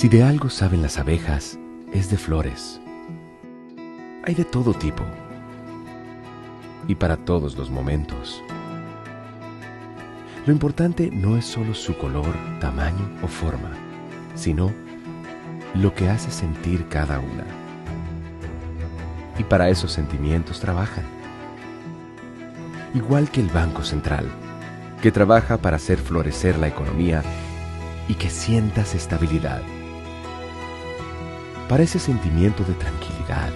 Si de algo saben las abejas, es de flores. Hay de todo tipo y para todos los momentos. Lo importante no es solo su color, tamaño o forma, sino lo que hace sentir cada una. Y para esos sentimientos trabajan. Igual que el Banco Central, que trabaja para hacer florecer la economía y que sientas estabilidad. Para ese sentimiento de tranquilidad,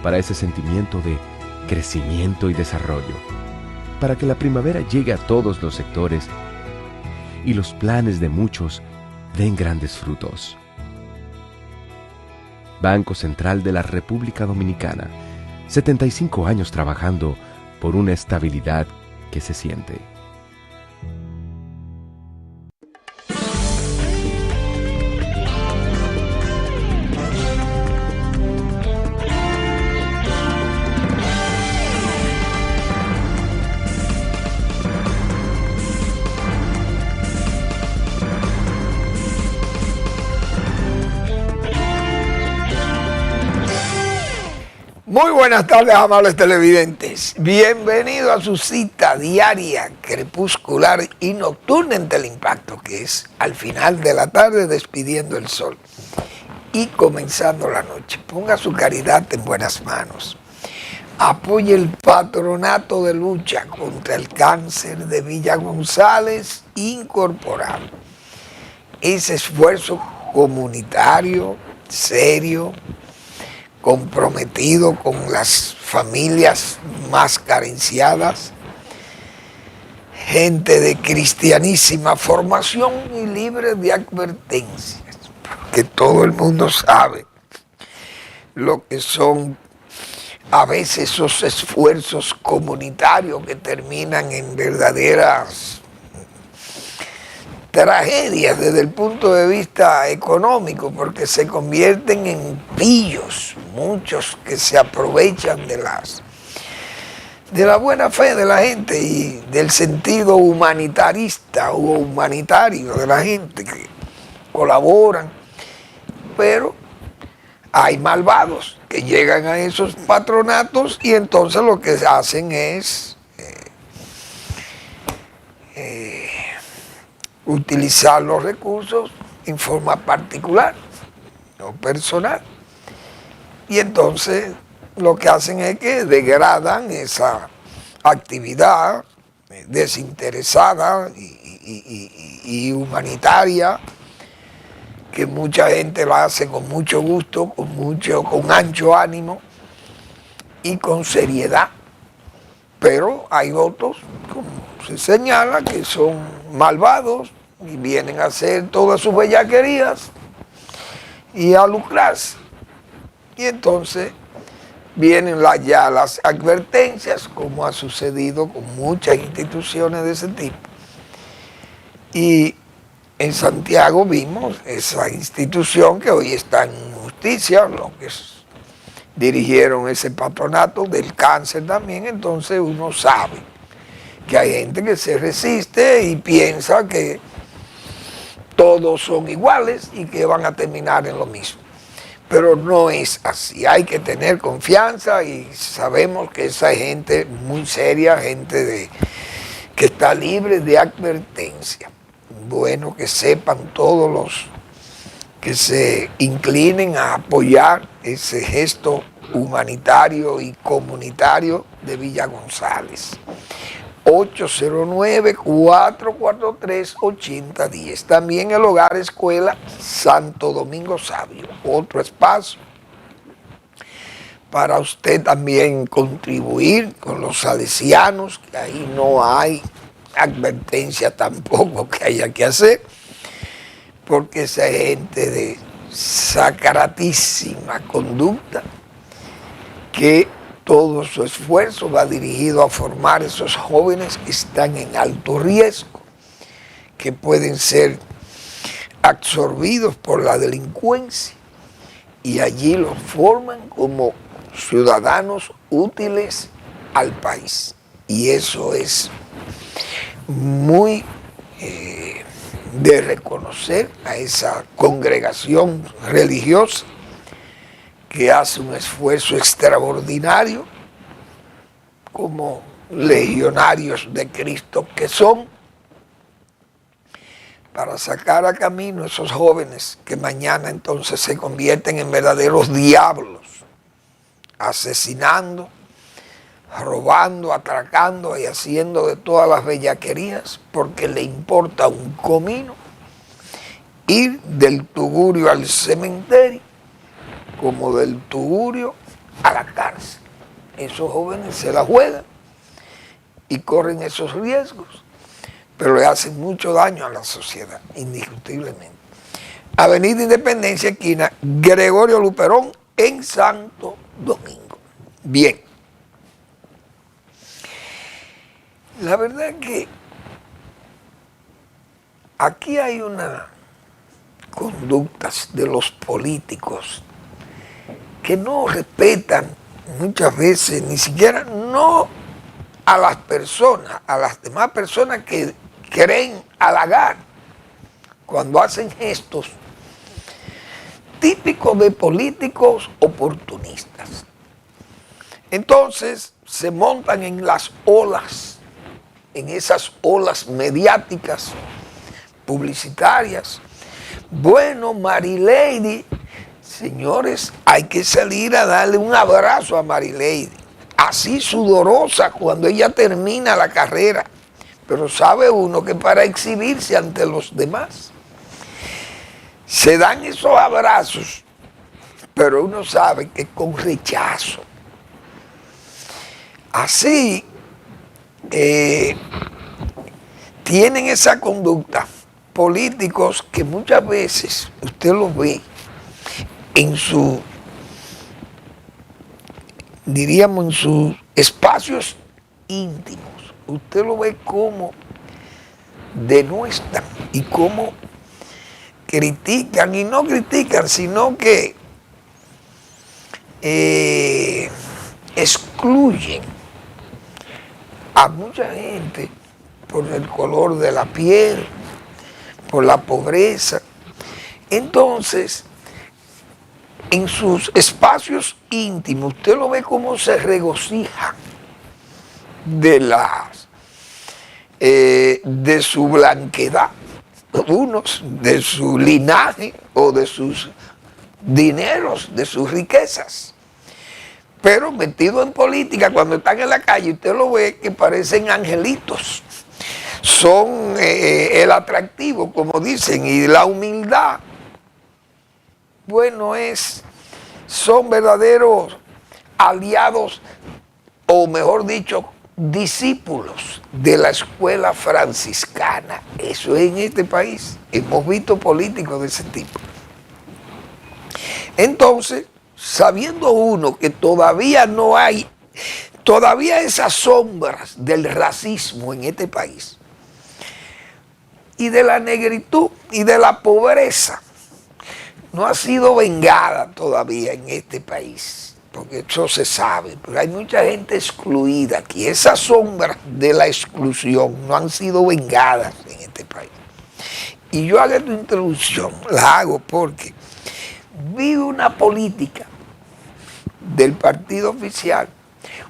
para ese sentimiento de crecimiento y desarrollo, para que la primavera llegue a todos los sectores y los planes de muchos den grandes frutos. Banco Central de la República Dominicana, 75 años trabajando por una estabilidad que se siente. Muy buenas tardes, amables televidentes. Bienvenido a su cita diaria, crepuscular y nocturna en Teleimpacto, que es al final de la tarde despidiendo el sol y comenzando la noche. Ponga su caridad en buenas manos. Apoye el patronato de lucha contra el cáncer de Villa González Incorporado. Ese esfuerzo comunitario, serio, comprometido con las familias más carenciadas, gente de cristianísima formación y libre de advertencias, porque todo el mundo sabe lo que son a veces esos esfuerzos comunitarios que terminan en verdaderas tragedias desde el punto de vista económico, porque se convierten en pillos, muchos que se aprovechan de la buena fe de la gente y del sentido humanitarista o humanitario de la gente que colaboran, pero hay malvados que llegan a esos patronatos y entonces lo que hacen es utilizar los recursos en forma particular o personal. Y entonces lo que hacen es que degradan esa actividad desinteresada y humanitaria, que mucha gente la hace con mucho gusto, con ancho ánimo y con seriedad. Pero hay otros, como se señala, que son malvados y vienen a hacer todas sus bellaquerías y a lucrarse. Y entonces vienen ya las advertencias, como ha sucedido con muchas instituciones de ese tipo. Y en Santiago vimos esa institución que hoy está en justicia, los que dirigieron ese patronato del cáncer también. Entonces uno sabe que hay gente que se resiste y piensa que todos son iguales y que van a terminar en lo mismo. Pero no es así, hay que tener confianza y sabemos que esa gente muy seria, gente que está libre de advertencia. Bueno, que sepan todos los que se inclinen a apoyar ese gesto humanitario y comunitario de Villa González. 809-443-8010. También el Hogar Escuela Santo Domingo Sabio, otro espacio para usted también contribuir con los salesianos, que ahí no hay advertencia tampoco que haya que hacer, porque esa gente de sacratísima conducta, que todo su esfuerzo va dirigido a formar esos jóvenes que están en alto riesgo, que pueden ser absorbidos por la delincuencia, y allí los forman como ciudadanos útiles al país. Y eso es muy de reconocer a esa congregación religiosa que hace un esfuerzo extraordinario como legionarios de Cristo que son, para sacar a camino a esos jóvenes que mañana entonces se convierten en verdaderos diablos, asesinando, robando, atracando y haciendo de todas las bellaquerías porque le importa un comino ir del tugurio al cementerio como del tugurio a la cárcel. Esos jóvenes se la juegan y corren esos riesgos, pero le hacen mucho daño a la sociedad, indiscutiblemente. Avenida Independencia, esquina Gregorio Luperón, en Santo Domingo. Bien. La verdad es que aquí hay unas conductas de los políticos que no respetan muchas veces, ni siquiera no a las personas, a las demás personas que creen halagar cuando hacen gestos típicos de políticos oportunistas. Entonces se montan en las olas, en esas olas mediáticas, publicitarias. Bueno, Marilady, señores, hay que salir a darle un abrazo a Marilady, así sudorosa cuando ella termina la carrera. Pero sabe uno que para exhibirse ante los demás, se dan esos abrazos, pero uno sabe que con rechazo. Así, tienen esa conducta políticos que muchas veces usted los ve en su, diríamos, en sus espacios íntimos. Usted lo ve como denuestan y como critican, y no critican, sino que excluyen a mucha gente por el color de la piel, por la pobreza. Entonces, en sus espacios íntimos, usted lo ve como se regocija de su blanquedad, unos de su linaje o de sus dineros, de sus riquezas. Pero metido en política, cuando están en la calle, usted lo ve que parecen angelitos. Son el atractivo, como dicen, y la humildad, bueno, son verdaderos aliados, o mejor dicho, discípulos de la escuela franciscana. Eso es en este país. Hemos visto políticos de ese tipo. Entonces, sabiendo uno que todavía no hay, todavía esas sombras del racismo en este país, y de la negritud y de la pobreza, no ha sido vengada todavía en este país, porque eso se sabe, pero hay mucha gente excluida aquí. Esas sombras de la exclusión no han sido vengadas en este país. Y yo hago esta introducción, la hago porque vi una política del partido oficial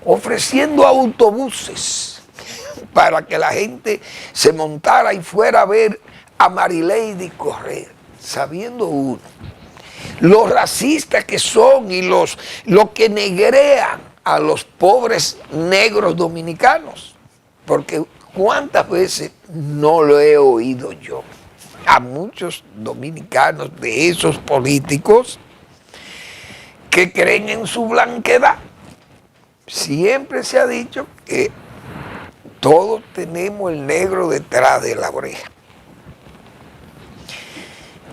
ofreciendo autobuses para que la gente se montara y fuera a ver a Marilady correr, sabiendo uno los racistas que son y los que negrean a los pobres negros dominicanos, porque cuántas veces no lo he oído yo a muchos dominicanos de esos políticos que creen en su blanquedad. Siempre se ha dicho que todos tenemos el negro detrás de la oreja.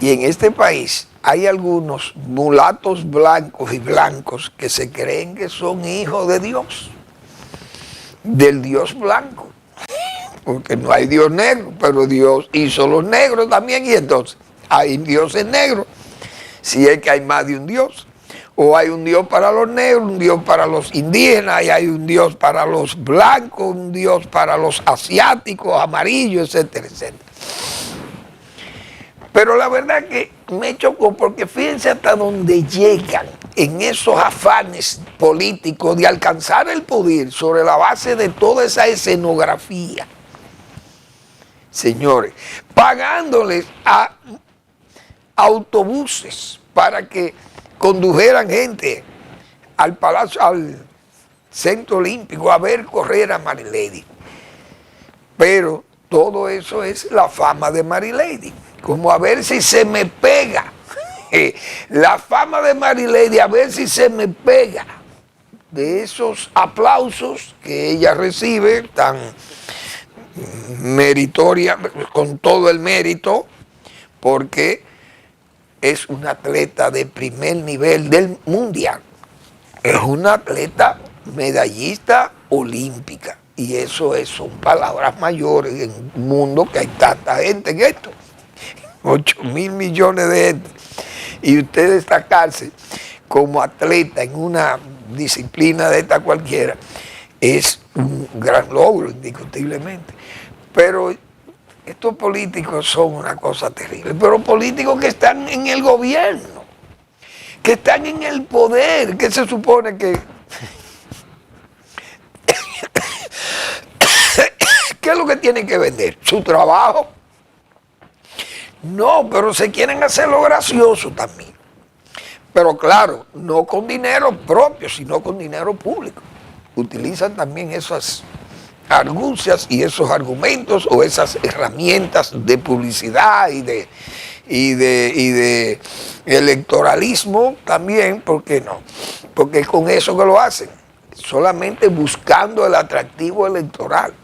Y en este país hay algunos mulatos blancos y blancos que se creen que son hijos de Dios, del Dios blanco. Porque no hay Dios negro, pero Dios hizo los negros también, y entonces hay dioses negros, si es que hay más de un Dios. O hay un Dios para los negros, un Dios para los indígenas, y hay un Dios para los blancos, un Dios para los asiáticos, amarillos, etcétera, etcétera. Pero la verdad que me chocó porque fíjense hasta dónde llegan en esos afanes políticos de alcanzar el poder sobre la base de toda esa escenografía. Señores, pagándoles a autobuses para que condujeran gente al Palacio, al Centro Olímpico a ver correr a Marilady. Pero todo eso es la fama de Marilady, como a ver si se me pega. La fama de Marilady, a ver si se me pega de esos aplausos que ella recibe tan meritoria, con todo el mérito, porque es una atleta de primer nivel del mundial. Es una atleta medallista olímpica. Y eso son palabras mayores en un mundo que hay tanta gente en esto. 8.000 millones de gente. Y usted destacarse como atleta en una disciplina de esta cualquiera es un gran logro, indiscutiblemente. Pero estos políticos son una cosa terrible. Pero políticos que están en el gobierno, que están en el poder, que se supone que... ¿Qué es lo que tienen que vender? ¿Su trabajo? No, pero se quieren hacer lo gracioso también. Pero claro, no con dinero propio, sino con dinero público. Utilizan también esas argucias y esos argumentos o esas herramientas de publicidad y de electoralismo también, ¿por qué no? Porque es con eso que lo hacen, solamente buscando el atractivo electoral.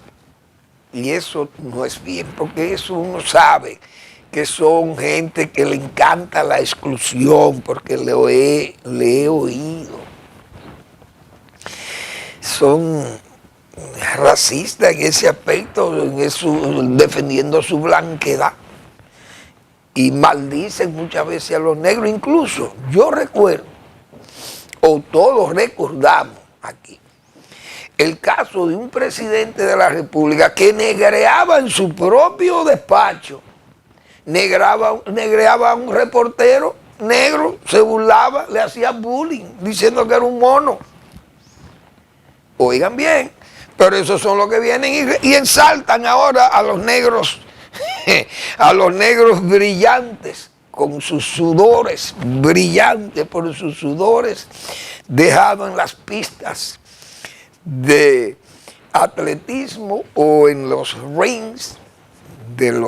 Y eso no es bien, porque eso uno sabe que son gente que le encanta la exclusión, porque le he oído. Son racistas en ese aspecto, defendiendo su blanquedad. Y maldicen muchas veces a los negros. Incluso yo recuerdo, o todos recordamos aquí, el caso de un presidente de la República que negreaba en su propio despacho, negreaba a un reportero negro, se burlaba, le hacía bullying, diciendo que era un mono. Oigan bien, pero esos son los que vienen y ensaltan ahora a los negros, a los negros brillantes, con sus sudores, brillantes por sus sudores, dejados en las pistas de atletismo o en los rings del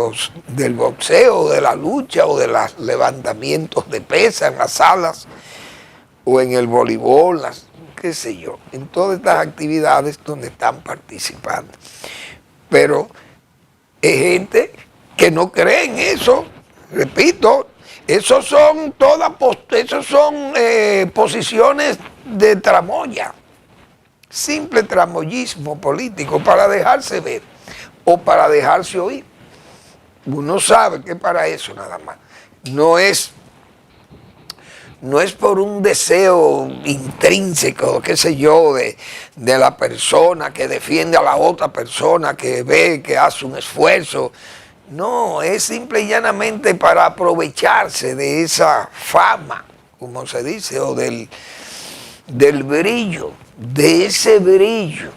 boxeo, de la lucha o de los levantamientos de pesa en las salas o en el voleibol, qué sé yo, en todas estas actividades donde están participando. Pero es gente que no cree en eso, repito, esos son posiciones de tramoya. Simple tramoyismo político para dejarse ver o para dejarse oír. Uno sabe que para eso nada más. No es por un deseo intrínseco, qué sé yo, de la persona que defiende a la otra persona, que ve, que hace un esfuerzo. No, es simple y llanamente para aprovecharse de esa fama, como se dice, o del brillo, de ese brillo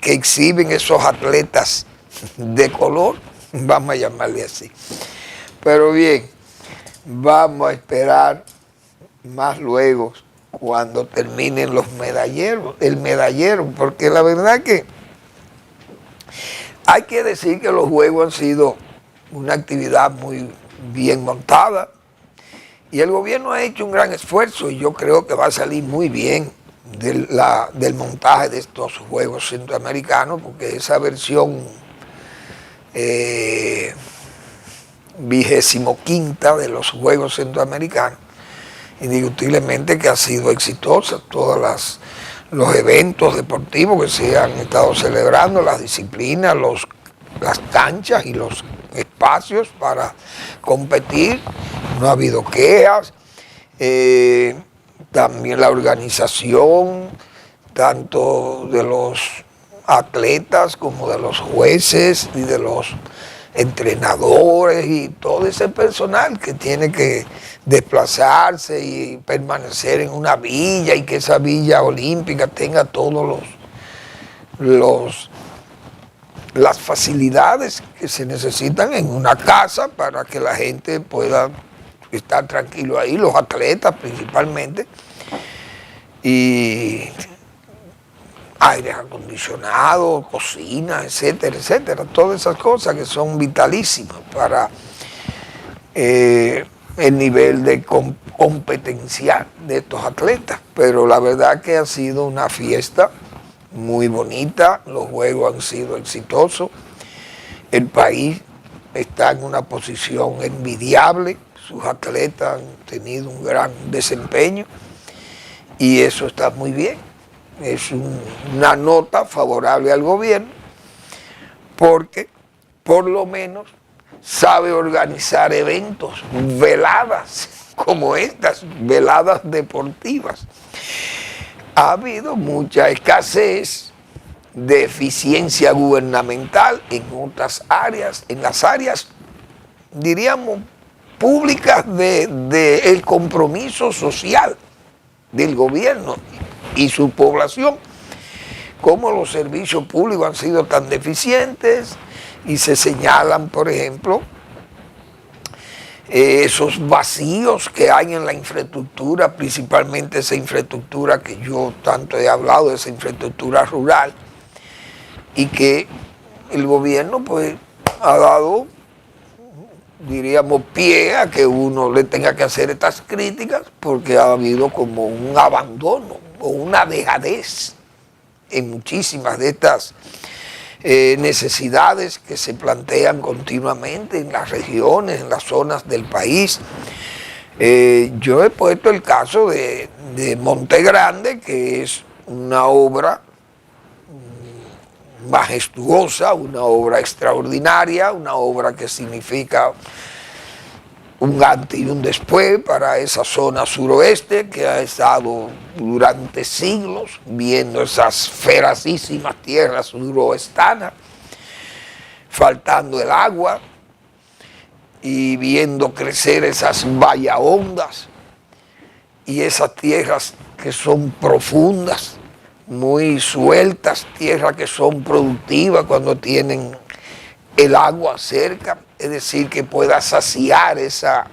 que exhiben esos atletas de color, vamos a llamarle así. Pero bien, vamos a esperar más luego cuando terminen los medalleros, el medallero, porque la verdad que hay que decir que los juegos han sido una actividad muy bien montada y el gobierno ha hecho un gran esfuerzo y yo creo que va a salir muy bien del montaje de estos Juegos Centroamericanos, porque esa versión 25ª de los Juegos Centroamericanos, indiscutiblemente que ha sido exitosa. Todos los eventos deportivos que se han estado celebrando, las disciplinas, las canchas y los espacios para competir, no ha habido quejas. También la organización, tanto de los atletas como de los jueces y de los entrenadores y todo ese personal que tiene que desplazarse y permanecer en una villa, y que esa villa olímpica tenga todos las facilidades que se necesitan en una casa para que la gente pueda estar tranquilo ahí, los atletas principalmente, y aire acondicionado, cocina, etcétera, etcétera, todas esas cosas que son vitalísimas para el nivel de competencia de estos atletas. Pero la verdad que ha sido una fiesta muy bonita, los juegos han sido exitosos, el país está en una posición envidiable, sus atletas han tenido un gran desempeño y eso está muy bien. Es una nota favorable al gobierno porque por lo menos sabe organizar eventos, veladas como estas, veladas deportivas. Ha habido mucha escasez de eficiencia gubernamental en otras áreas, en las áreas, diríamos, públicas del compromiso social del gobierno y su población, como los servicios públicos han sido tan deficientes, y se señalan, por ejemplo, esos vacíos que hay en la infraestructura, principalmente esa infraestructura que yo tanto he hablado, esa infraestructura rural, y que el gobierno pues ha dado, diríamos, pie a que uno le tenga que hacer estas críticas, porque ha habido como un abandono o una dejadez en muchísimas de estas necesidades que se plantean continuamente en las regiones, en las zonas del país. Yo he puesto el caso de Monte Grande, que es una obra majestuosa, una obra extraordinaria, una obra que significa un antes y un después para esa zona suroeste que ha estado durante siglos viendo esas feracísimas tierras suroestanas, faltando el agua y viendo crecer esas bahahondas y esas tierras que son profundas, muy sueltas, tierras que son productivas cuando tienen el agua cerca, es decir, que pueda saciar esa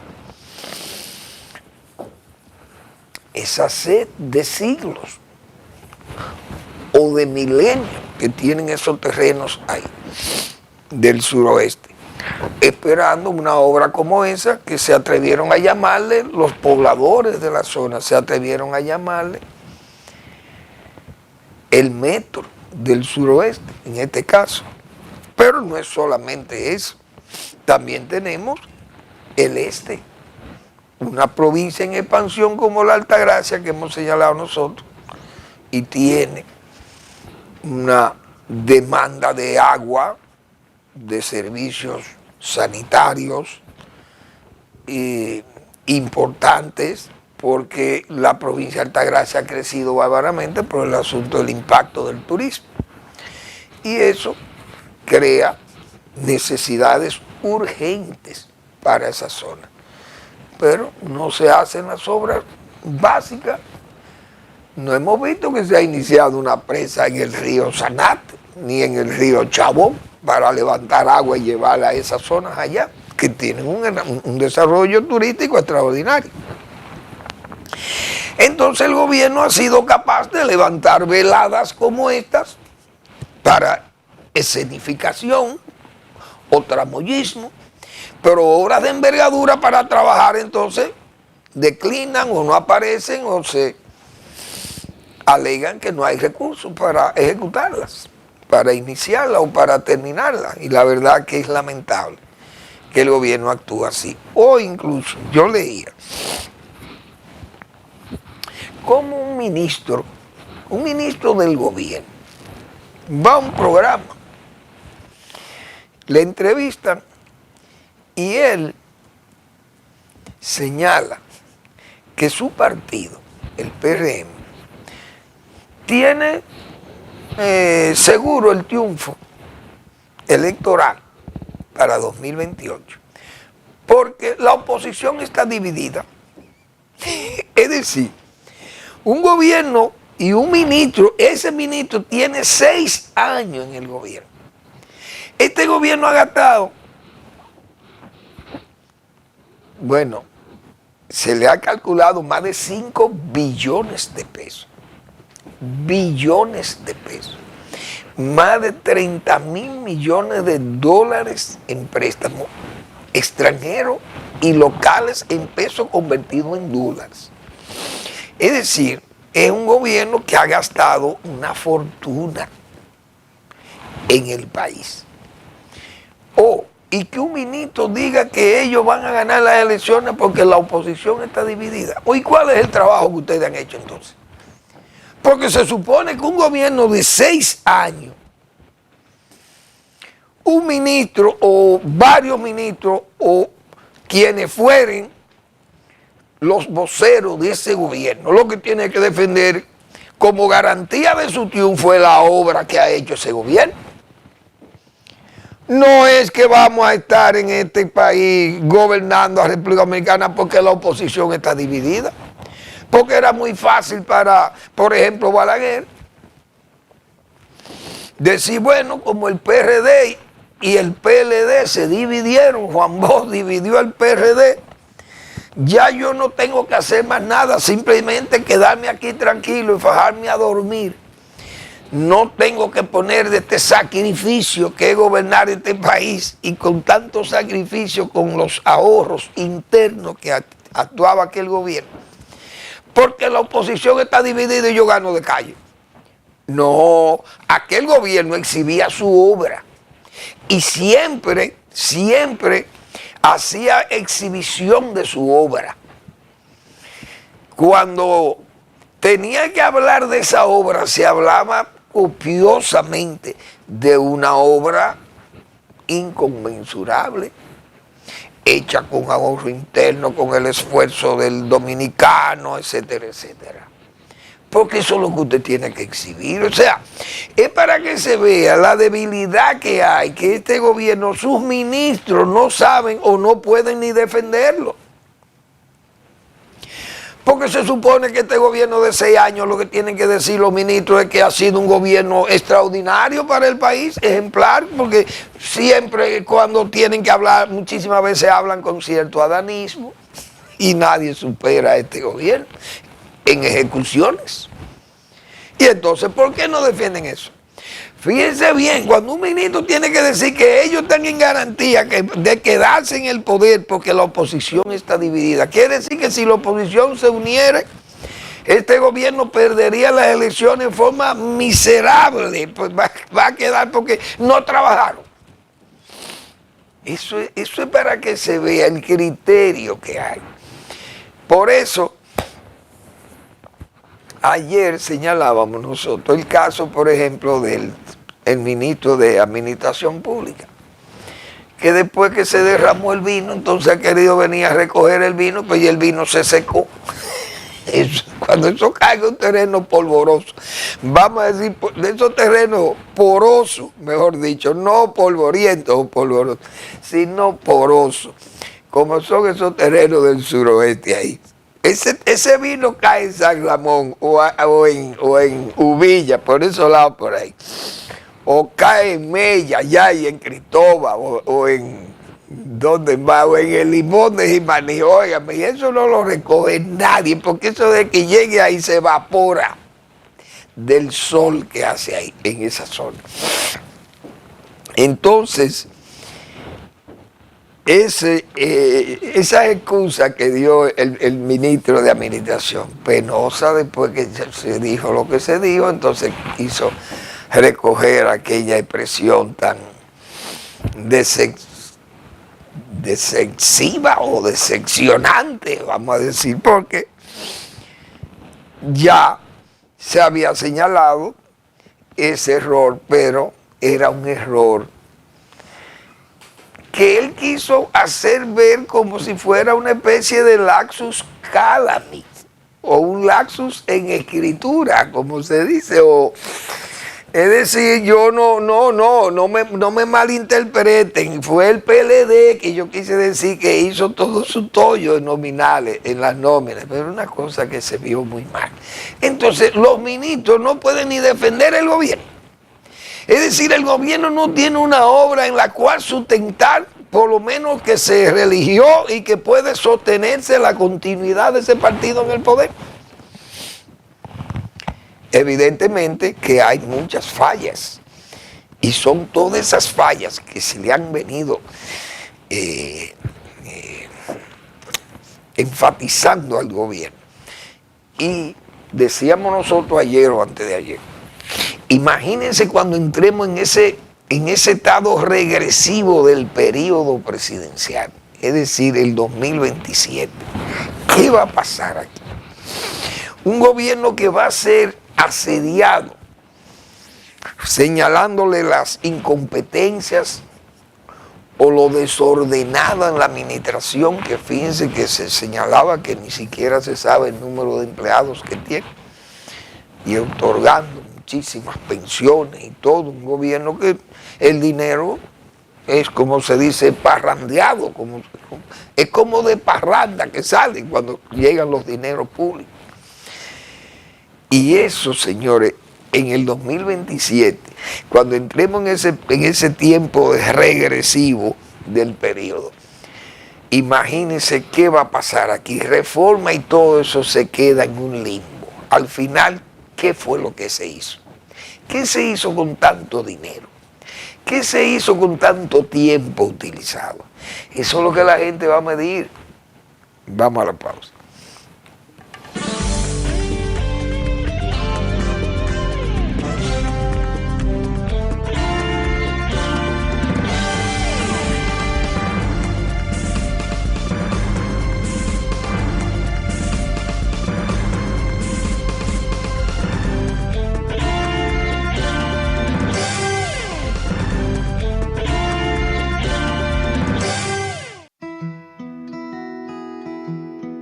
sed de siglos o de milenios que tienen esos terrenos ahí del suroeste, esperando una obra como esa que se atrevieron a llamarle, los pobladores de la zona se atrevieron a llamarle el metro del suroeste, en este caso. Pero no es solamente eso, también tenemos el este, una provincia en expansión como la Altagracia que hemos señalado nosotros, y tiene una demanda de agua, de servicios sanitarios importantes, porque la provincia de Altagracia ha crecido bárbaramente por el asunto del impacto del turismo. Y eso crea necesidades urgentes para esa zona. Pero no se hacen las obras básicas. No hemos visto que se ha iniciado una presa en el río Sanate, ni en el río Chabón, para levantar agua y llevarla a esas zonas allá, que tienen un desarrollo turístico extraordinario. Entonces el gobierno ha sido capaz de levantar veladas como estas para escenificación o tramoyismo, pero obras de envergadura para trabajar entonces declinan o no aparecen o se alegan que no hay recursos para ejecutarlas, para iniciarlas o para terminarlas, y la verdad que es lamentable que el gobierno actúe así. O incluso yo leía como un ministro del gobierno va a un programa, le entrevistan y él señala que su partido, el PRM, tiene seguro el triunfo electoral para 2028. Porque la oposición está dividida. Es decir, un gobierno y un ministro, ese ministro tiene 6 años en el gobierno. Este gobierno ha gastado, bueno, se le ha calculado más de 5 billones de pesos. Billones de pesos. Más de 30.000 millones de dólares en préstamos extranjeros y locales en pesos convertidos en dólares. Es decir, es un gobierno que ha gastado una fortuna en el país. Y que un ministro diga que ellos van a ganar las elecciones porque la oposición está dividida. ¿Y cuál es el trabajo que ustedes han hecho entonces? Porque se supone que un gobierno de 6 años, un ministro o varios ministros o quienes fueren los voceros de ese gobierno, lo que tiene que defender como garantía de su triunfo es la obra que ha hecho ese gobierno. No es que vamos a estar en este país gobernando a República Dominicana porque la oposición está dividida. Porque era muy fácil para, por ejemplo, Balaguer, decir, bueno, como el PRD y el PLD se dividieron, Juan Bosch dividió al PRD, ya yo no tengo que hacer más nada, simplemente quedarme aquí tranquilo y fajarme a dormir. No tengo que poner de este sacrificio que es gobernar este país y con tanto sacrificio, con los ahorros internos que actuaba aquel gobierno. Porque la oposición está dividida y yo gano de calle. No, aquel gobierno exhibía su obra y siempre hacía exhibición de su obra. Cuando tenía que hablar de esa obra, se hablaba copiosamente de una obra inconmensurable, hecha con ahorro interno, con el esfuerzo del dominicano, etcétera, etcétera. Porque eso es lo que usted tiene que exhibir. O sea, es para que se vea la debilidad que hay, que este gobierno, sus ministros no saben o no pueden ni defenderlo. Porque se supone que este gobierno de 6 años, lo que tienen que decir los ministros es que ha sido un gobierno extraordinario para el país, ejemplar, porque siempre cuando tienen que hablar, muchísimas veces hablan con cierto adanismo y nadie supera a este gobierno en ejecuciones. Y entonces, ¿por qué no defienden eso? Fíjense bien, cuando un ministro tiene que decir que ellos están en garantía de quedarse en el poder porque la oposición está dividida, quiere decir que si la oposición se uniera, este gobierno perdería las elecciones en forma miserable, pues va a quedar porque no trabajaron. Eso es para que se vea el criterio que hay. Por eso, ayer señalábamos nosotros el caso, por ejemplo, del ministro de Administración Pública, que después que se derramó el vino, entonces ha querido venir a recoger el vino, pues y el vino se secó. Cuando eso cae en un terreno polvoroso, vamos a decir, de esos terrenos porosos, mejor dicho, no polvorientos o polvorosos, sino porosos, como son esos terrenos del suroeste ahí. Ese vino cae en San Ramón o en Uvilla, por esos lados por ahí. O cae en Mella, allá y en Cristóbal, o en donde va, o en el Limón de Jimaní. Óigame, y eso no lo recoge nadie, porque eso de que llegue ahí se evapora del sol que hace ahí, en esa zona. Entonces, esa excusa que dio el ministro de Administración, penosa después que se dijo lo que se dijo, entonces quiso recoger aquella expresión tan desexiva o decepcionante, vamos a decir, porque ya se había señalado ese error, pero era un error que él quiso hacer ver como si fuera una especie de laxus calami, o un laxus en escritura, como se dice, o Es decir, yo no me malinterpreten. Fue el PLD que yo quise decir que hizo todo su tollo en nominales, en las nóminas, pero una cosa que se vio muy mal. Entonces, los ministros no pueden ni defender el gobierno. Es decir, el gobierno no tiene una obra en la cual sustentar, por lo menos que se religió y que puede sostenerse la continuidad de ese partido en el poder. Evidentemente que hay muchas fallas y son todas esas fallas que se le han venido enfatizando al gobierno. Y decíamos nosotros ayer o antes de ayer, imagínense cuando entremos en ese estado regresivo del periodo presidencial, es decir, el 2027. ¿Qué va a pasar aquí? Un gobierno que va a ser asediado, señalándole las incompetencias o lo desordenada en la administración, que fíjense que se señalaba que ni siquiera se sabe el número de empleados que tiene, y otorgando muchísimas pensiones y todo, un gobierno que el dinero es, como se dice, parrandeado, es como de parranda que salen cuando llegan los dineros públicos. Y eso, señores, en el 2027, cuando entremos en ese tiempo regresivo del periodo, imagínense qué va a pasar aquí. Reforma y todo eso se queda en un limbo. Al final, ¿qué fue lo que se hizo? ¿Qué se hizo con tanto dinero? ¿Qué se hizo con tanto tiempo utilizado? Eso es lo que la gente va a medir. Vamos a la pausa.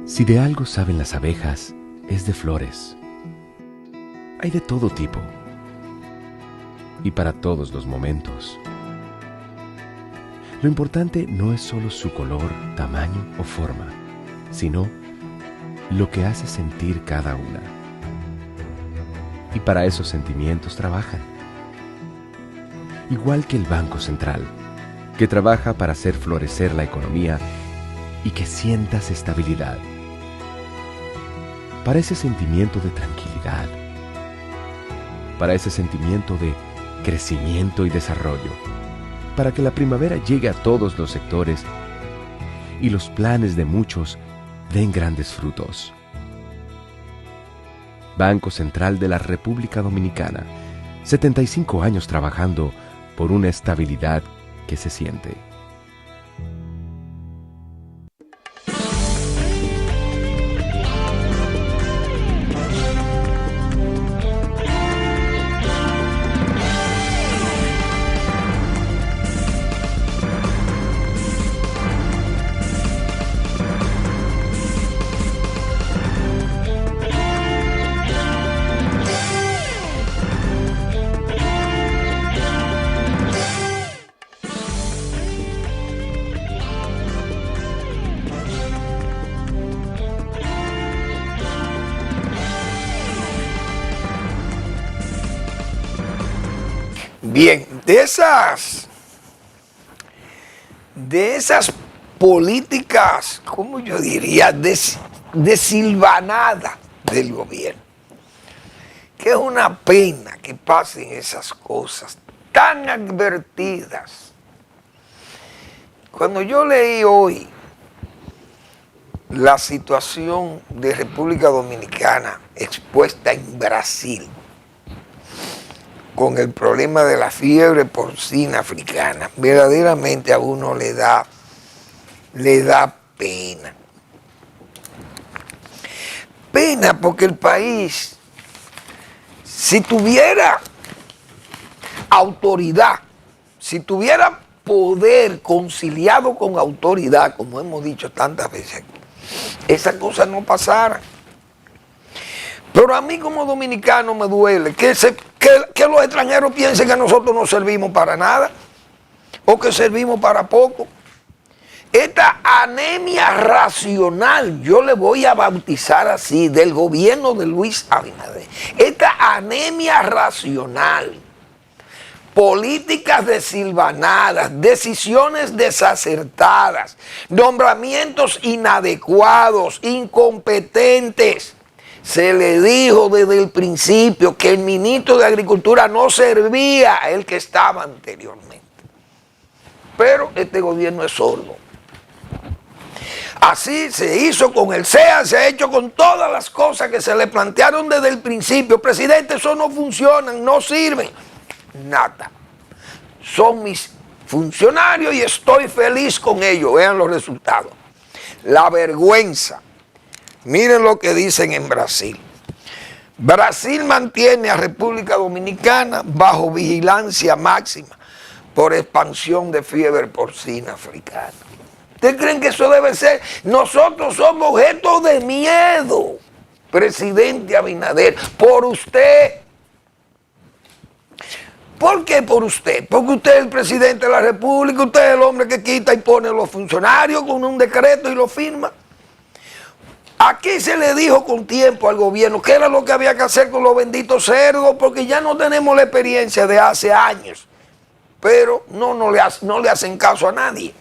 Si de algo saben las abejas, es de flores. Hay de todo tipo y para todos los momentos. Lo importante no es solo su color, tamaño o forma, sino lo que hace sentir cada una. Y para esos sentimientos trabajan. Igual que el Banco Central, que trabaja para hacer florecer la economía y que sientas estabilidad. Para ese sentimiento de tranquilidad, para ese sentimiento de crecimiento y desarrollo, para que la primavera llegue a todos los sectores y los planes de muchos den grandes frutos. Banco Central de la República Dominicana, 75 años trabajando por una estabilidad que se siente. Bien, de esas políticas, ¿cómo yo diría?, desilvanadas del gobierno, que es una pena que pasen esas cosas tan advertidas. Cuando yo leí hoy la situación de República Dominicana expuesta en Brasil, con el problema de la fiebre porcina africana, verdaderamente a uno le da pena. Pena porque el país, si tuviera autoridad, si tuviera poder conciliado con autoridad, como hemos dicho tantas veces, esa cosa no pasara. Pero a mí como dominicano me duele que los extranjeros piensen que nosotros no servimos para nada o que servimos para poco. Esta anemia racional, yo le voy a bautizar así, del gobierno de Luis Abinader. Esta anemia racional, políticas desilvanadas, decisiones desacertadas, nombramientos inadecuados, incompetentes. Se le dijo desde el principio que el ministro de Agricultura no servía a el que estaba anteriormente. Pero este gobierno es sordo. Así se hizo con el SEA, se ha hecho con todas las cosas que se le plantearon desde el principio. Presidente, eso no funciona, no sirven. Nada. Son mis funcionarios y estoy feliz con ellos. Vean los resultados. La vergüenza. Miren lo que dicen en Brasil. Brasil mantiene a República Dominicana bajo vigilancia máxima por expansión de fiebre porcina africana. ¿Ustedes creen que eso debe ser? Nosotros somos objeto de miedo, presidente Abinader, por usted. ¿Por qué por usted? Porque usted es el presidente de la República, usted es el hombre que quita y pone a los funcionarios con un decreto y lo firma. Aquí se le dijo con tiempo al gobierno qué era lo que había que hacer con los benditos cerdos, porque ya no tenemos la experiencia de hace años. Pero no le hacen caso a nadie.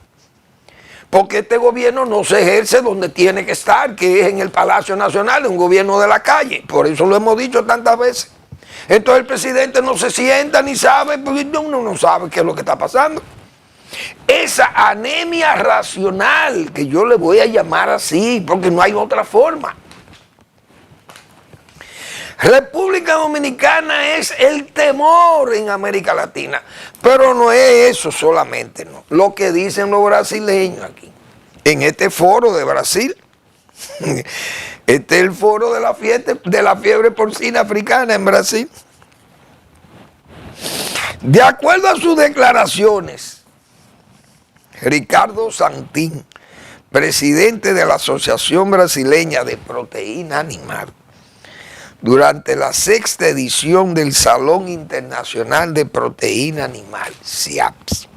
Porque este gobierno no se ejerce donde tiene que estar, que es en el Palacio Nacional, un gobierno de la calle. Por eso lo hemos dicho tantas veces. Entonces el presidente no se sienta ni sabe, porque uno no sabe qué es lo que está pasando. Esa anemia racional, que yo le voy a llamar así, porque no hay otra forma. República Dominicana es el temor en América Latina, pero no es eso solamente, no. Lo que dicen los brasileños aquí, en este foro de Brasil, este es el foro de la fiebre porcina africana en Brasil. De acuerdo a sus declaraciones, Ricardo Santín, presidente de la Asociación Brasileña de Proteína Animal, durante la 6ª edición del Salón Internacional de Proteína Animal, SIAPS.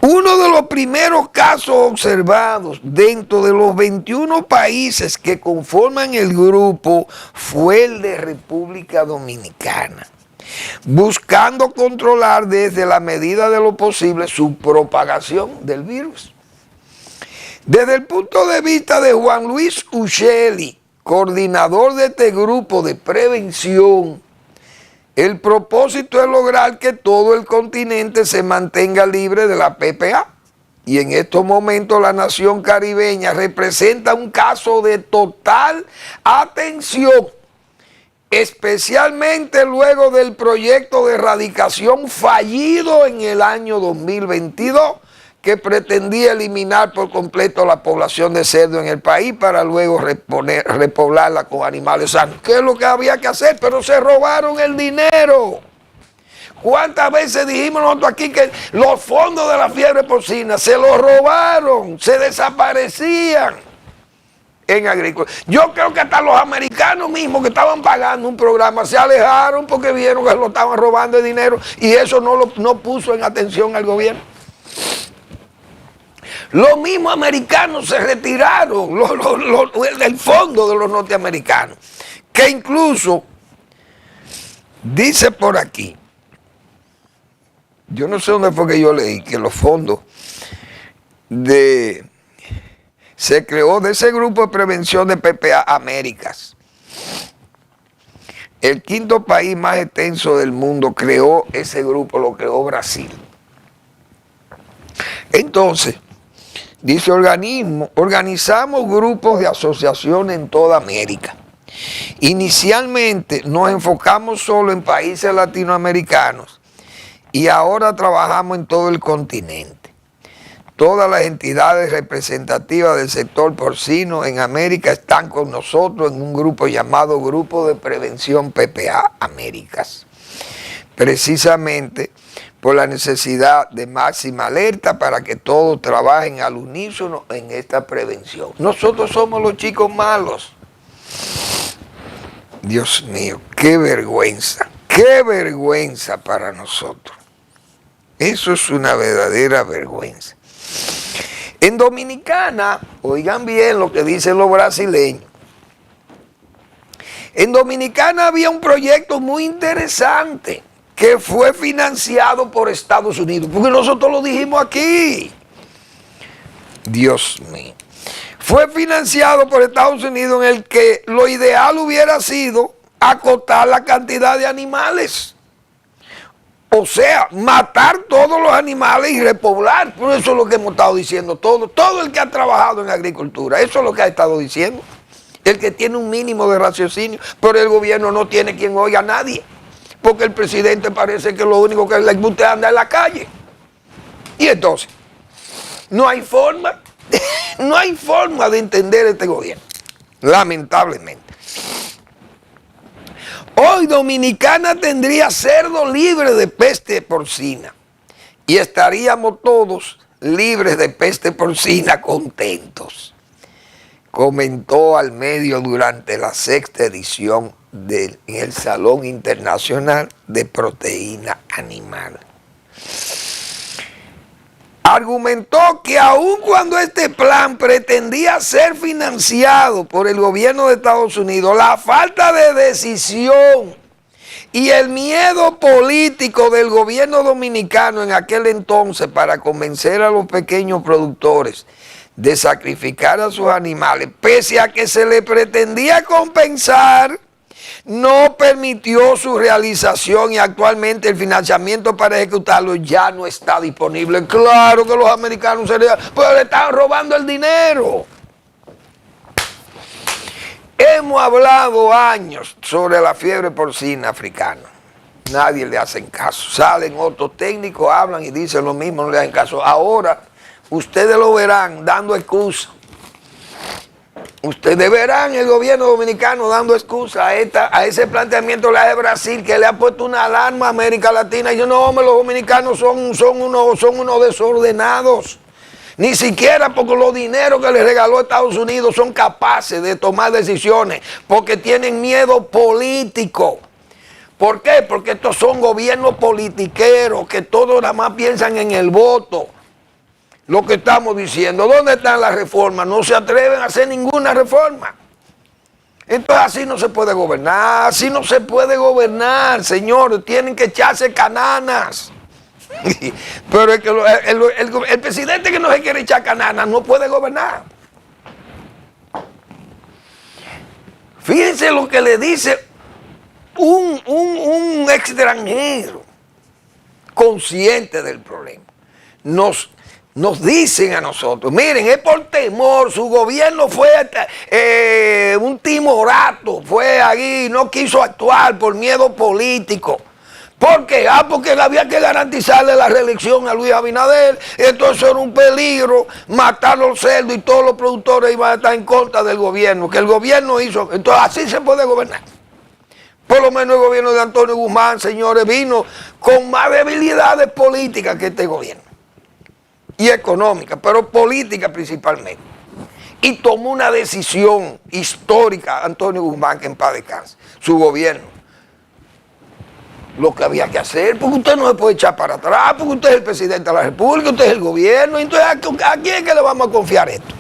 Uno de los primeros casos observados dentro de los 21 países que conforman el grupo fue el de República Dominicana, buscando controlar desde la medida de lo posible su propagación del virus. Desde el punto de vista de Juan Luis Uccelli, coordinador de este grupo de prevención, el propósito es lograr que todo el continente se mantenga libre de la PPA. Y en estos momentos la nación caribeña representa un caso de total atención, especialmente luego del proyecto de erradicación fallido en el año 2022, que pretendía eliminar por completo la población de cerdo en el país para luego repoblarla con animales sanos. ¿Qué es lo que había que hacer? Pero se robaron el dinero. ¿Cuántas veces dijimos nosotros aquí que los fondos de la fiebre porcina se los robaron, se desaparecían en agricultura? Yo creo que hasta los americanos mismos que estaban pagando un programa se alejaron porque vieron que lo estaban robando de dinero y eso no puso en atención al gobierno. Los mismos americanos se retiraron del fondo de los norteamericanos, que incluso dice por aquí, yo no sé dónde fue que yo leí, que los fondos se creó de ese grupo de prevención de PPA Américas. El 5º país más extenso del mundo creó ese grupo, lo creó Brasil. Entonces, dice organizamos grupos de asociaciones en toda América. Inicialmente nos enfocamos solo en países latinoamericanos y ahora trabajamos en todo el continente. Todas las entidades representativas del sector porcino en América están con nosotros en un grupo llamado Grupo de Prevención PPA Américas. Precisamente por la necesidad de máxima alerta para que todos trabajen al unísono en esta prevención. Nosotros somos los chicos malos. Dios mío, qué vergüenza para nosotros. Eso es una verdadera vergüenza. En Dominicana, oigan bien lo que dicen los brasileños, en Dominicana había un proyecto muy interesante que fue financiado por Estados Unidos, porque nosotros lo dijimos aquí. Dios mío. Fue financiado por Estados Unidos, en el que lo ideal hubiera sido acotar la cantidad de animales. O sea, matar todos los animales y repoblar. Por eso es lo que hemos estado diciendo todo el que ha trabajado en agricultura, eso es lo que ha estado diciendo. El que tiene un mínimo de raciocinio, pero el gobierno no tiene quien oiga a nadie, porque el presidente parece que lo único que le gusta es andar en la calle. Y entonces, no hay forma, no hay forma de entender este gobierno, lamentablemente. Hoy Dominicana tendría cerdo libre de peste porcina y estaríamos todos libres de peste porcina contentos, comentó al medio durante la 6ª edición en el Salón Internacional de Proteína Animal. Argumentó que aun cuando este plan pretendía ser financiado por el gobierno de Estados Unidos, la falta de decisión y el miedo político del gobierno dominicano en aquel entonces para convencer a los pequeños productores de sacrificar a sus animales, pese a que se le pretendía compensar, no permitió su realización, y actualmente el financiamiento para ejecutarlo ya no está disponible. Claro que los americanos pues le están robando el dinero. Hemos hablado años sobre la fiebre porcina africana. Nadie le hace caso. Salen otros técnicos, hablan y dicen lo mismo, no le hacen caso. Ahora ustedes lo verán dando excusas. Ustedes verán el gobierno dominicano dando excusa a ese planteamiento de Brasil, que le ha puesto una alarma a América Latina. Y yo, no, hombre, los dominicanos son unos desordenados. Ni siquiera porque los dineros que les regaló Estados Unidos son capaces de tomar decisiones, porque tienen miedo político. ¿Por qué? Porque estos son gobiernos politiqueros, que todos nada más piensan en el voto. Lo que estamos diciendo, ¿dónde están las reformas? No se atreven a hacer ninguna reforma. Entonces así no se puede gobernar, señores, tienen que echarse cananas. Pero el presidente que no se quiere echar cananas no puede gobernar. Fíjense lo que le dice un extranjero consciente del problema. Nos dicen a nosotros, miren, es por temor, su gobierno fue un timorato, fue ahí, no quiso actuar por miedo político. ¿Por qué? Porque había que garantizarle la reelección a Luis Abinader, entonces era un peligro matar los cerdos y todos los productores iban a estar en contra del gobierno, que el gobierno hizo, entonces así se puede gobernar. Por lo menos el gobierno de Antonio Guzmán, señores, vino con más debilidades políticas que este gobierno. Y económica, pero política principalmente. Y tomó una decisión histórica, Antonio Guzmán, que en paz descanse, su gobierno. Lo que había que hacer, porque usted no se puede echar para atrás, porque usted es el presidente de la República, usted es el gobierno, entonces ¿a quién es que le vamos a confiar esto?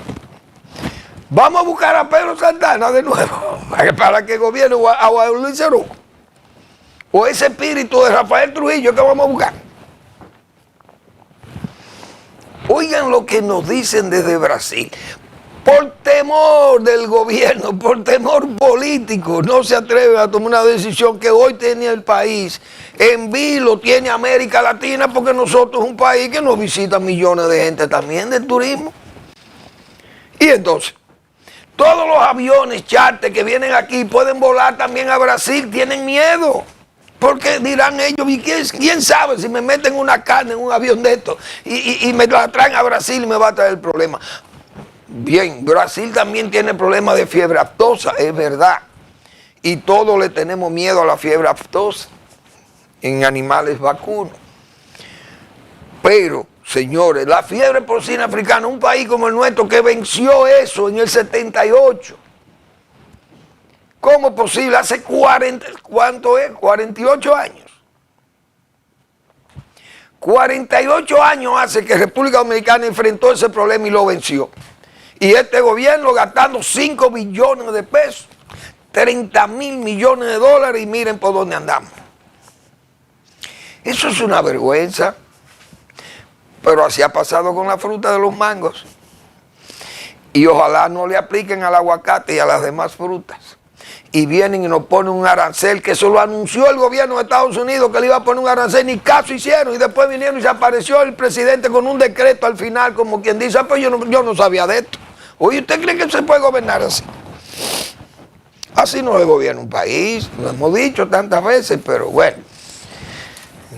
Vamos a buscar a Pedro Santana de nuevo, para que gobierne a Luis Cerrujo. O ese espíritu de Rafael Trujillo que vamos a buscar. Oigan lo que nos dicen desde Brasil. Por temor del gobierno, por temor político, no se atreven a tomar una decisión que hoy tiene el país en vilo, tiene América Latina, porque nosotros es un país que nos visita millones de gente también de turismo. Y entonces, todos los aviones charter que vienen aquí pueden volar también a Brasil, tienen miedo. Porque dirán ellos, ¿quién sabe si me meten una carne en un avión de estos y me la traen a Brasil y me va a traer el problema? Bien, Brasil también tiene problemas de fiebre aftosa, es verdad. Y todos le tenemos miedo a la fiebre aftosa en animales vacunos. Pero, señores, la fiebre porcina africana, un país como el nuestro que venció eso en el 78, ¿Cómo posible? Hace 40, ¿cuánto es? 48 años. 48 años hace que República Dominicana enfrentó ese problema y lo venció. Y este gobierno gastando 5 billones de pesos, 30.000 millones de dólares y miren por dónde andamos. Eso es una vergüenza. Pero así ha pasado con la fruta de los mangos. Y ojalá no le apliquen al aguacate y a las demás frutas. Y vienen y nos ponen un arancel, que eso lo anunció el gobierno de Estados Unidos, que le iba a poner un arancel, ni caso hicieron. Y después vinieron y se apareció el presidente con un decreto al final, como quien dice, pues yo no sabía de esto. Oye, ¿usted cree que se puede gobernar así? Así no se gobierna un país, lo hemos dicho tantas veces, pero bueno.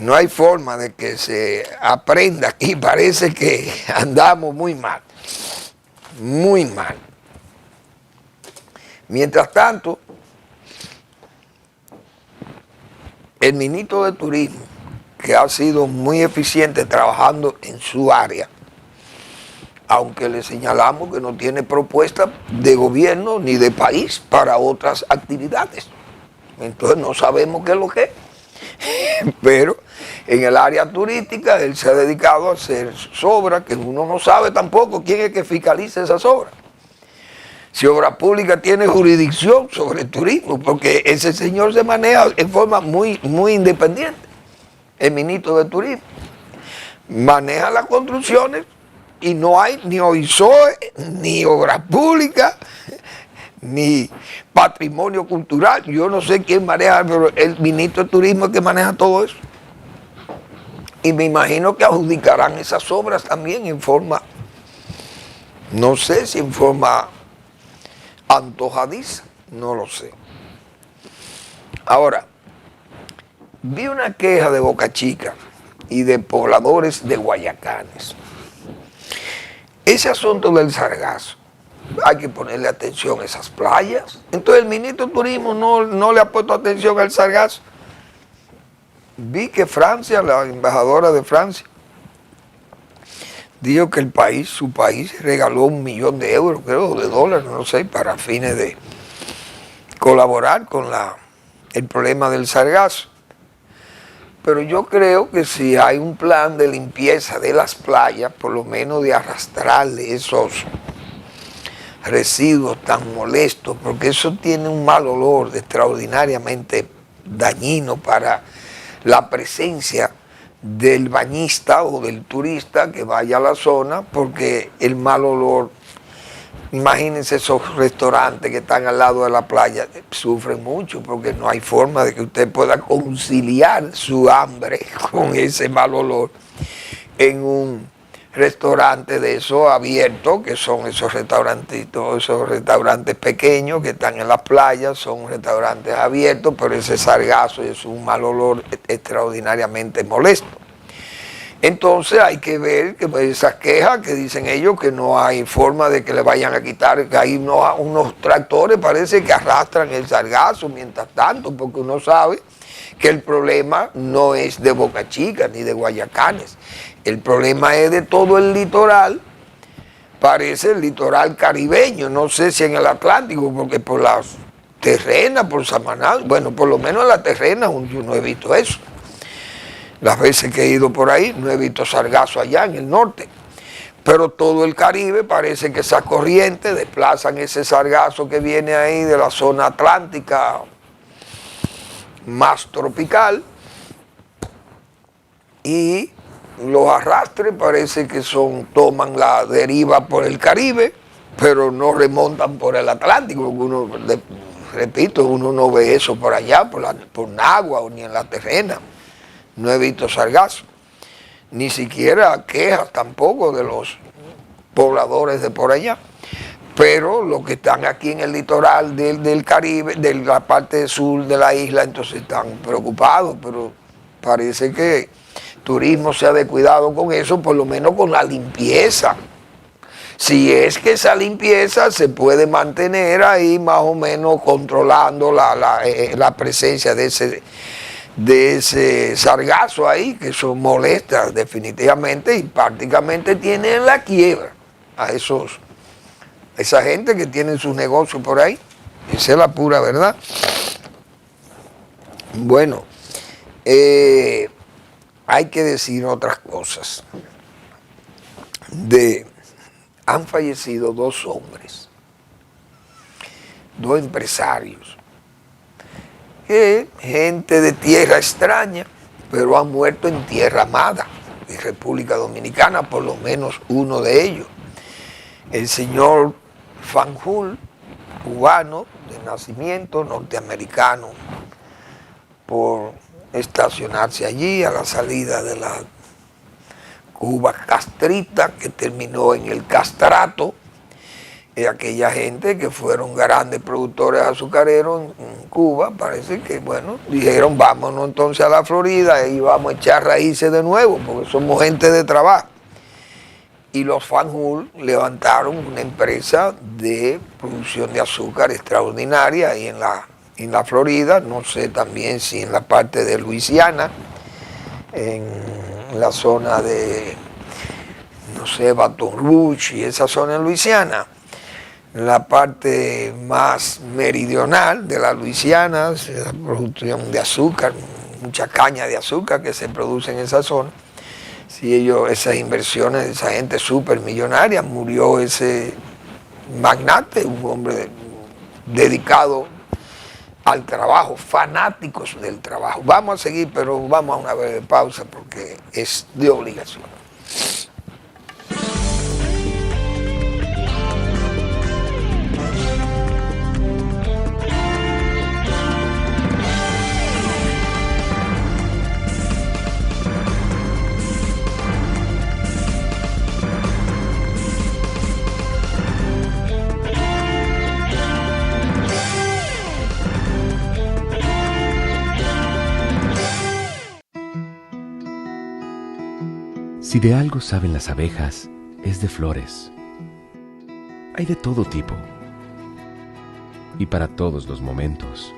No hay forma de que se aprenda y parece que andamos muy mal, muy mal. Mientras tanto, el ministro de Turismo, que ha sido muy eficiente trabajando en su área, aunque le señalamos que no tiene propuesta de gobierno ni de país para otras actividades. Entonces no sabemos qué es lo que es. Pero en el área turística él se ha dedicado a hacer obras que uno no sabe tampoco quién es que fiscaliza esas obras. Si Obras Públicas tiene jurisdicción sobre el turismo, porque ese señor se maneja en forma muy independiente, el ministro de Turismo. Maneja las construcciones y no hay ni OISOE, ni Obras Públicas, ni patrimonio cultural. Yo no sé quién maneja, pero el ministro de Turismo es el que maneja todo eso. Y me imagino que adjudicarán esas obras también en forma, no sé si en forma antojadiza, no lo sé. Ahora, vi una queja de Boca Chica y de pobladores de Guayacanes. Ese asunto del sargazo, hay que ponerle atención a esas playas. Entonces el ministro de Turismo no le ha puesto atención al sargazo. Vi que Francia, la embajadora de Francia, dijo que su país regaló 1 millón de euros, creo, de dólares, no sé, para fines de colaborar con el problema del sargazo. Pero yo creo que si hay un plan de limpieza de las playas, por lo menos de arrastrarle esos residuos tan molestos, porque eso tiene un mal olor extraordinariamente dañino para la presencia del bañista o del turista que vaya a la zona, porque el mal olor, imagínense esos restaurantes que están al lado de la playa, sufren mucho porque no hay forma de que usted pueda conciliar su hambre con ese mal olor en un restaurante de esos abiertos, que son esos restaurantitos, esos restaurantes pequeños que están en las playas, son restaurantes abiertos, pero ese sargazo es un mal olor extraordinariamente molesto. Entonces hay que ver que esas quejas que dicen ellos que no hay forma de que le vayan a quitar, que hay unos tractores parece que arrastran el sargazo mientras tanto, porque uno sabe que el problema no es de Boca Chica ni de Guayacanes. El problema es de todo el litoral, parece el litoral caribeño, no sé si en el Atlántico, porque por las terrenas, por Samaná, bueno, por lo menos en la terrena yo no he visto eso. Las veces que he ido por ahí no he visto sargazo allá en el norte. Pero todo el Caribe parece que esas corrientes desplazan ese sargazo que viene ahí de la zona atlántica más tropical y los arrastres parece que toman la deriva por el Caribe, pero no remontan por el Atlántico. Repito, uno no ve eso por allá, por Nagua o ni en la terrena. No he visto sargazo, ni siquiera quejas tampoco de los pobladores de por allá. Pero los que están aquí en el litoral del Caribe, de la parte sur de la isla, entonces están preocupados, pero parece que Turismo se ha descuidado con eso, por lo menos con la limpieza. Si es que esa limpieza se puede mantener ahí más o menos controlando la presencia de ese sargazo ahí, que eso molesta definitivamente y prácticamente tiene en la quiebra a esa gente que tiene sus negocios por ahí. Esa es la pura verdad. Bueno, hay que decir otras cosas. Han fallecido 2 hombres, 2 empresarios, gente de tierra extraña, pero han muerto en tierra amada, en República Dominicana, por lo menos uno de ellos. El señor Fanjul, cubano de nacimiento, norteamericano, por estacionarse allí a la salida de la Cuba castrita, que terminó en el castrato. Aquella gente que fueron grandes productores azucareros en Cuba, parece que, bueno, dijeron vámonos entonces a la Florida y vamos a echar raíces de nuevo, porque somos gente de trabajo. Y los Fanjul levantaron una empresa de producción de azúcar extraordinaria ahí en la Florida, no sé también si en la parte de Luisiana, en la zona de, no sé, Baton Rouge y esa zona en Luisiana. En la parte más meridional de la Luisiana, la producción de azúcar, mucha caña de azúcar que se produce en esa zona. Si esas inversiones de esa gente súper millonaria, murió ese magnate, un hombre dedicado al trabajo, fanáticos del trabajo. Vamos a seguir, pero vamos a una breve pausa porque es de obligación. Si de algo saben las abejas, es de flores. Hay de todo tipo y para todos los momentos.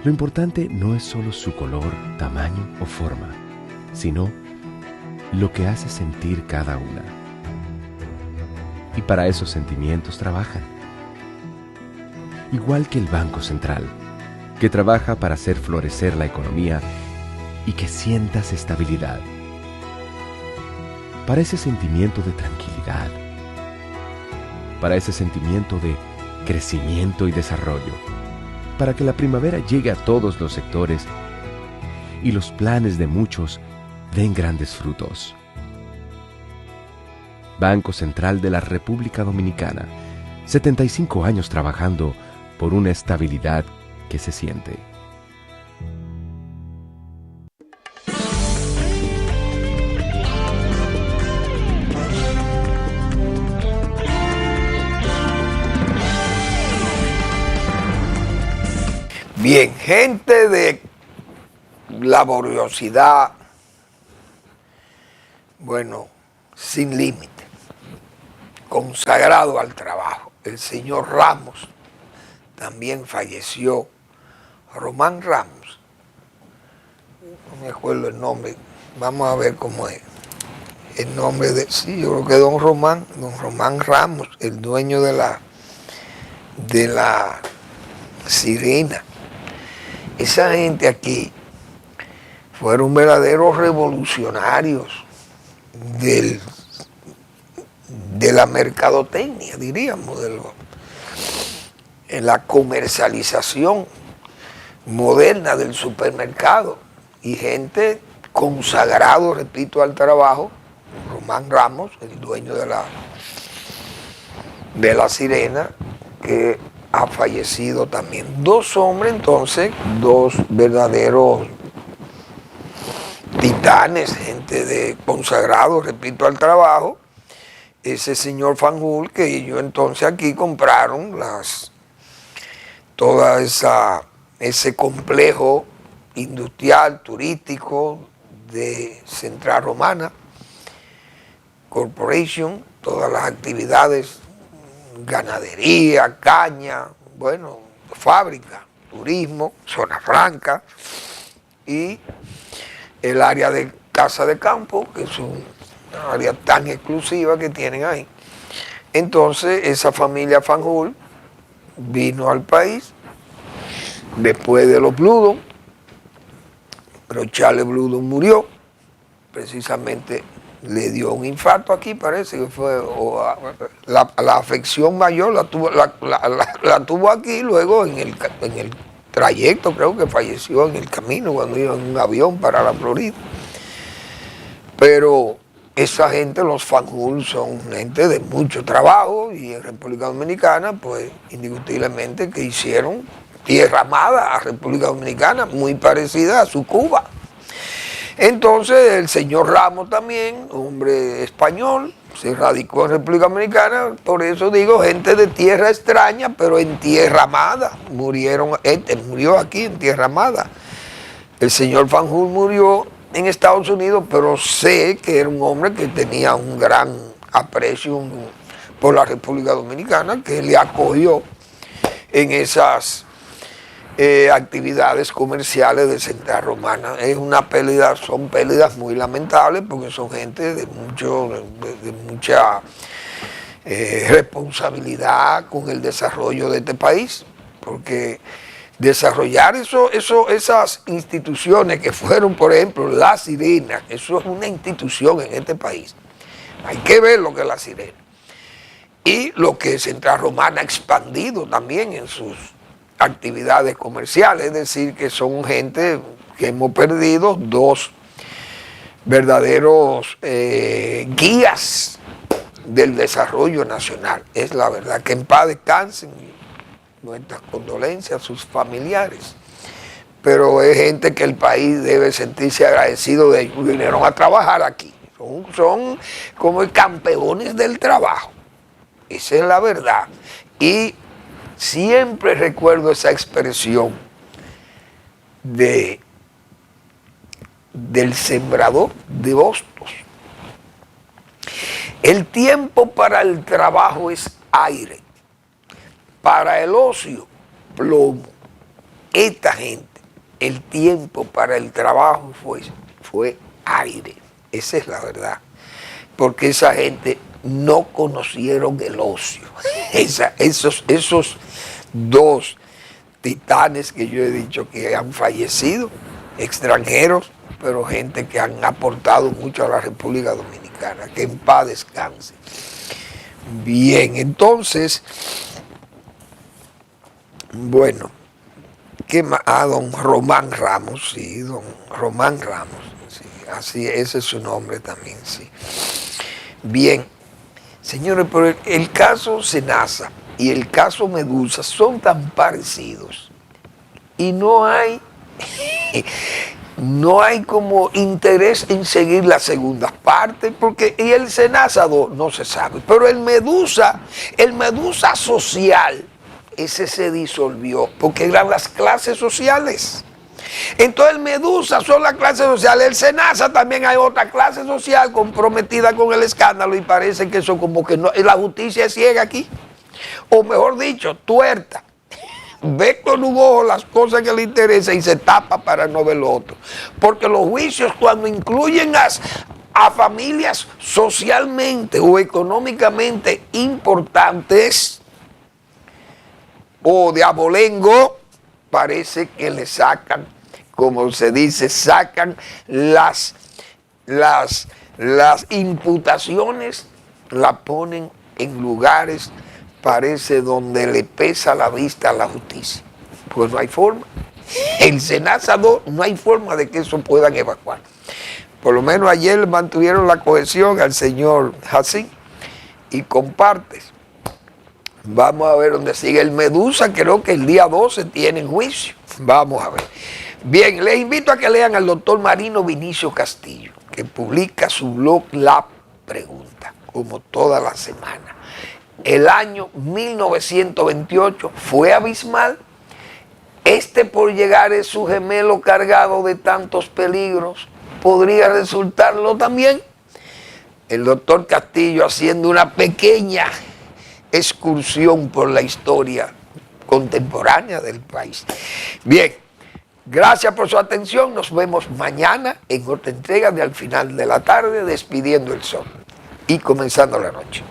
Lo importante no es solo su color, tamaño o forma, sino lo que hace sentir cada una. Y para esos sentimientos trabajan. Igual que el Banco Central, que trabaja para hacer florecer la economía y que sientas estabilidad. Para ese sentimiento de tranquilidad, para ese sentimiento de crecimiento y desarrollo, para que la primavera llegue a todos los sectores y los planes de muchos den grandes frutos. Banco Central de la República Dominicana, 75 años trabajando por una estabilidad que se siente. Bien, gente de laboriosidad, bueno, sin límite, consagrado al trabajo. El señor Ramos también falleció, Román Ramos, no me acuerdo el nombre, vamos a ver cómo es el nombre de, sí, yo creo que don Román Ramos, el dueño de la Sirena. Esa gente aquí fueron verdaderos revolucionarios de la mercadotecnia, diríamos, en la comercialización moderna del supermercado. Y gente consagrado, repito, al trabajo, Román Ramos, el dueño de la Sirena, que ha fallecido también. 2 hombres, entonces, 2 verdaderos titanes, gente de consagrado, repito, al trabajo. Ese señor Fanjul, que ellos entonces aquí compraron toda ese complejo industrial, turístico de Central Romana Corporation, todas las actividades, ganadería, caña, bueno, fábrica, turismo, zona franca y el área de casa de campo, que es una área tan exclusiva que tienen ahí. Entonces esa familia Fanjul vino al país después de los Bluedon, pero Charles Bluedon murió, precisamente le dio un infarto aquí, parece que fue, la afección mayor la tuvo aquí, luego en el trayecto creo que falleció en el camino cuando iba en un avión para la Florida. Pero esa gente, los Fanjul, son gente de mucho trabajo y en República Dominicana, pues indiscutiblemente que hicieron tierra amada a República Dominicana, muy parecida a su Cuba. Entonces el señor Ramos también, hombre español, se radicó en República Dominicana, por eso digo, gente de tierra extraña, pero en tierra amada. Murió aquí en tierra amada. El señor Fanjul murió en Estados Unidos, pero sé que era un hombre que tenía un gran aprecio por la República Dominicana, que le acogió en esas actividades comerciales de Central Romana. Es una pérdida, son pérdidas muy lamentables porque son gente de mucha responsabilidad con el desarrollo de este país, porque desarrollar esas instituciones que fueron, por ejemplo, La Sirena, eso es una institución en este país. Hay que ver lo que es La Sirena. Y lo que Central Romana ha expandido también en sus actividades comerciales, es decir, que son gente que hemos perdido dos verdaderos guías del desarrollo nacional. Es la verdad, que en paz descansen, nuestras condolencias a sus familiares, pero es gente que el país debe sentirse agradecido de ellos. Vinieron a trabajar aquí, son como campeones del trabajo, esa es la verdad. Y siempre recuerdo esa expresión del sembrador de hostos. El tiempo para el trabajo es aire, para el ocio, plomo. Esta gente, el tiempo para el trabajo fue aire. Esa es la verdad. Porque esa gente no conocieron el ocio. Esos dos titanes que yo he dicho que han fallecido, extranjeros, pero gente que han aportado mucho a la República Dominicana, que en paz descanse. Bien, entonces, bueno, ¿qué más? Don Román Ramos, sí, don Román Ramos, sí, así, ese es su nombre también, sí. Bien, señores, pero el caso Senasa y el caso Medusa son tan parecidos y no hay como interés en seguir las segundas partes, porque y el Senasa no se sabe, pero el Medusa social, ese se disolvió, porque eran las clases sociales. Entonces el Medusa son las clases sociales, el Senasa también hay otra clase social comprometida con el escándalo y parece que eso como que no, la justicia es ciega aquí, o mejor dicho, tuerta. Ve con un ojo las cosas que le interesan y se tapa para no ver lo otro. Porque los juicios cuando incluyen a familias socialmente o económicamente importantes o de abolengo, parece que le sacan, como se dice, sacan las imputaciones, la ponen en lugares, parece, donde le pesa la vista a la justicia. Pues no hay forma. El Senasa 2 no hay forma de que eso puedan evacuar. Por lo menos ayer mantuvieron la cohesión al señor Hassin y compartes. Vamos a ver dónde sigue el Medusa, creo que el día 12 tiene juicio. Vamos a ver. Bien, les invito a que lean al doctor Marino Vinicio Castillo, que publica su blog La Pregunta, como toda la semana. El año 1928 fue abismal. Por llegar es su gemelo cargado de tantos peligros. ¿Podría resultarlo también? El doctor Castillo haciendo una pequeña excursión por la historia contemporánea del país. Bien, gracias por su atención. Nos vemos mañana en otra entrega de Al Final de la Tarde, despidiendo el sol y comenzando la noche.